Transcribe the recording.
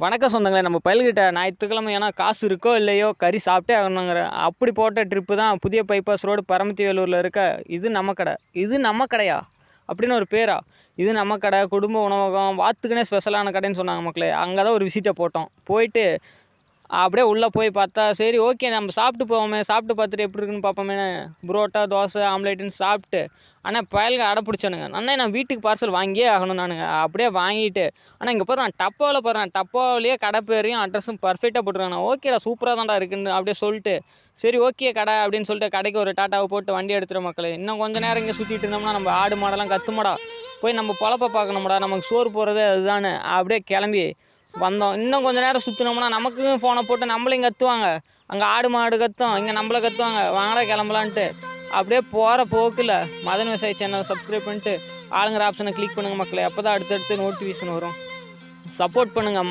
வணக்கம் சொந்தங்களே. நம்ம பயல்கிட்ட ஞாயிற்றுக்கிழமை ஏன்னா காசு இருக்கோ இல்லையோ கறி சாப்பிட்டே ஆகணுங்கிற அப்படி போட்ட ட்ரிப்பு தான் புதிய பைபாஸ் ரோடு பரமத்தி வேலூரில் இருக்க இது நம்ம கடை. இது நம்ம கடையா அப்படின்னு ஒரு பேரா? இது நம்ம கடை, குடும்ப உணவகம், வாத்துக்குனே ஸ்பெஷலான கடைன்னு சொன்னாங்க மக்களே. அங்கே தான் ஒரு விசிட்டை போட்டோம். போயிட்டு அப்படியே உள்ளே போய் பார்த்தா சரி ஓகே நம்ம சாப்பிட்டு போவோமே, சாப்பிட்டு பார்த்துட்டு எப்படி இருக்குன்னு பார்ப்போமே. புரோட்டா, தோசை, ஆம்லேட்டுன்னு சாப்பிட்டு ஆனால் பயலுக்கு அடை பிடிச்சானுங்க. அண்ணா நான் வீட்டுக்கு பார்சல் வாங்கியே ஆகணும் நானுங்க. அப்படியே வாங்கிட்டு ஆனால் இங்கே நான் டப்பாவில் போடுறேன். டப்பாவிலேயே கடை பேரையும் அட்ரஸும் பர்ஃபெக்டாக போட்டுருக்காங்க. ஓகேடா சூப்பராக தான்டா இருக்குன்னு அப்படியே சொல்லிட்டு சரி ஓகே கடை அப்படின்னு சொல்லிட்டு கடைக்கு ஒரு டாட்டாவை போட்டு வண்டி எடுத்துகிற மக்களே. இன்னும் கொஞ்சம் நேரம் இங்கே சுற்றிட்டு இருந்தோம்னா நம்ம ஆடு மாடெல்லாம் கத்துமாடா, போய் நம்ம பொழப்ப பார்க்கணும்டா, நமக்கு சோறு போகிறதே அதுதானே. அப்படியே கிளம்பி வந்தோம். இன்னும் கொஞ்சம் நேரம் சுற்றினோம்னா நமக்கும் ஃபோனை போட்டு நம்மளையும் கத்துவாங்க. அங்கே ஆடு மாடு கத்தும், இங்கே நம்மளை கத்துவாங்க. வாங்கடா கிளம்பலான்ட்டு அப்படியே போகிற போக்கில் மதன் விவசாயி சேனலை சப்ஸ்கிரைப் பண்ணிட்டு ஆளுங்கிற ஆப்ஷனை கிளிக் பண்ணுங்கள் மக்களே. அப்போ தான் அடுத்தடுத்து நோட்டிஃபிகேஷன் வரும். சப்போர்ட் பண்ணுங்கள்.